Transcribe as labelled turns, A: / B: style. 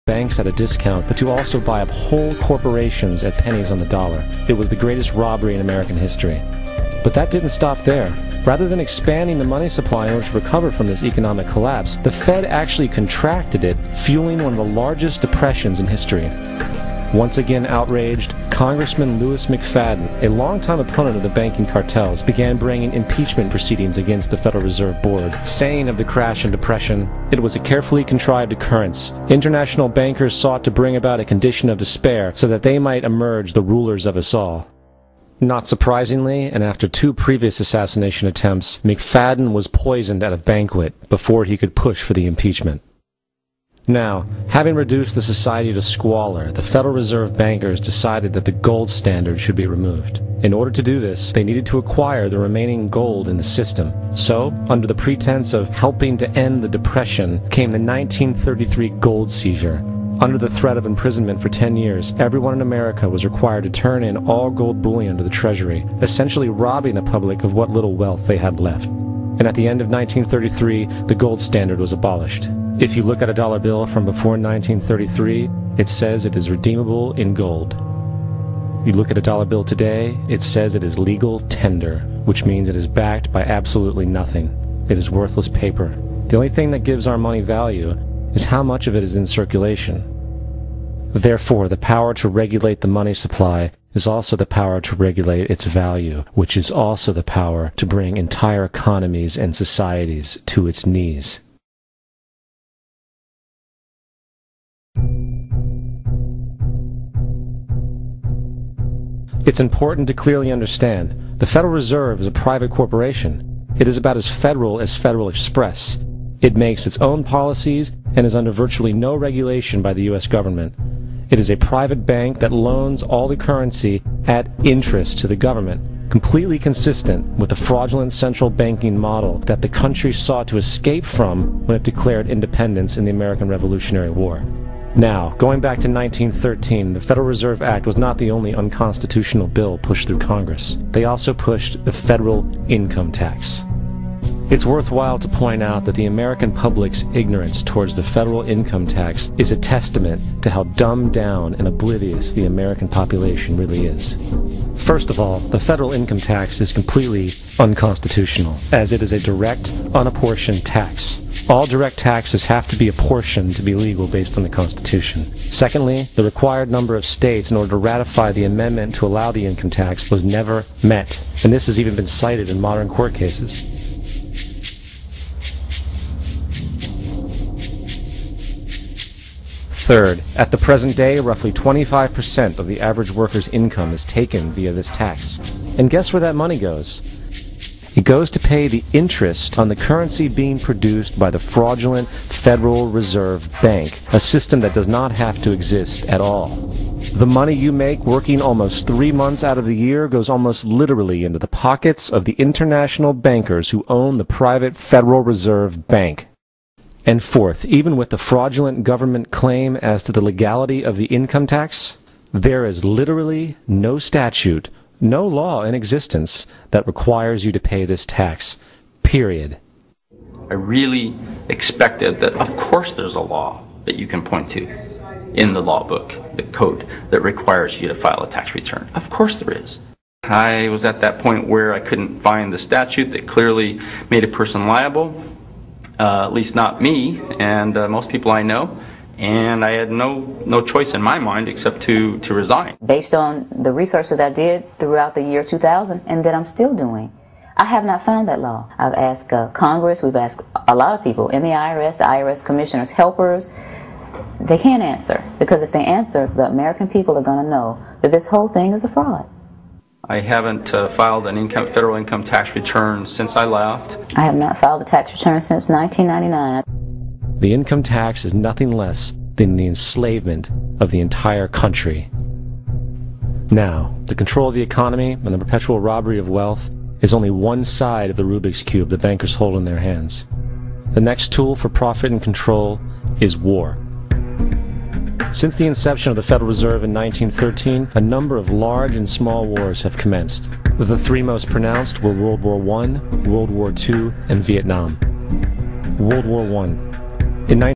A: banks at a discount, but to also buy up whole corporations at pennies on the dollar. It was the greatest robbery in American history. But that didn't stop there. Rather than expanding the money supply in order to recover from this economic collapse, the Fed actually contracted it, fueling one of the largest depressions in history. Once again outraged, Congressman Louis McFadden, a longtime opponent of the banking cartels, began bringing impeachment proceedings against the Federal Reserve Board, saying of the crash and depression, "It was a carefully contrived occurrence. International bankers sought to bring about a condition of despair so that they might emerge the rulers of us all." Not surprisingly, and after 2 previous assassination attempts, McFadden was poisoned at a banquet before he could push for the impeachment. Now, having reduced the society to squalor, the Federal Reserve bankers decided that the gold standard should be removed. In order to do this, they needed to acquire the remaining gold in the system. So, under the pretense of helping to end the Depression, came the 1933 gold seizure. Under the threat of imprisonment for 10 years, everyone in America was required to turn in all gold bullion to the Treasury, essentially robbing the public of what little wealth they had left. And at the end of 1933, the gold standard was abolished. If you look at a dollar bill from before 1933, it says it is redeemable in gold. You look at a dollar bill today, it says it is legal tender, which means it is backed by absolutely nothing. It is worthless paper. The only thing that gives our money value is how much of it is in circulation. Therefore, the power to regulate the money supply is also the power to regulate its value, which is also the power to bring entire economies and societies to its knees. It's important to clearly understand, the Federal Reserve is a private corporation. It is about as Federal Express. It makes its own policies and is under virtually no regulation by the U.S. government. It is a private bank that loans all the currency at interest to the government, completely consistent with the fraudulent central banking model that the country sought to escape from when it declared independence in the American Revolutionary War. Now, going back to 1913, the Federal Reserve Act was not the only unconstitutional bill pushed through Congress. They also pushed the federal income tax. It's worthwhile to point out that the American public's ignorance towards the federal income tax is a testament to how dumbed down and oblivious the American population really is. First of all, the federal income tax is completely unconstitutional, as it is a direct, unapportioned tax. All direct taxes have to be apportioned to be legal based on the Constitution. Secondly, the required number of states in order to ratify the amendment to allow the income tax was never met, and this has even been cited in modern court cases. Third, at the present day, roughly 25% of the average worker's income is taken via this tax. And guess where that money goes? It goes to pay the interest on the currency being produced by the fraudulent Federal Reserve Bank, a system that does not have to exist at all. The money you make working almost 3 months out of the year goes almost literally into the pockets of the international bankers who own the private Federal Reserve Bank. And fourth, even with the fraudulent government claim as to the legality of the income tax, there is literally no statute, no law in existence that requires you to pay this tax, period.
B: I really expected that, of course there's a law that you can point to in the law book, the code, that requires you to file a tax return. Of course there is. I was at that point where I couldn't find the statute that clearly made a person liable. At least not me and most people I know, and I had no choice in my mind except to resign.
C: Based on the research that I did throughout the year 2000 and that I'm still doing, I have not found that law. I've asked Congress, we've asked a lot of people in the IRS commissioners, helpers. They can't answer, because if they answer, the American people are going to know that this whole thing is a fraud.
B: I haven't filed an federal income tax return since I left.
C: I have not filed a tax return since 1999.
A: The income tax is nothing less than the enslavement of the entire country. Now, the control of the economy and the perpetual robbery of wealth is only one side of the Rubik's Cube the bankers hold in their hands. The next tool for profit and control is war. Since the inception of the Federal Reserve in 1913, a number of large and small wars have commenced. The 3 most pronounced were World War I, World War II, and Vietnam. World War I. In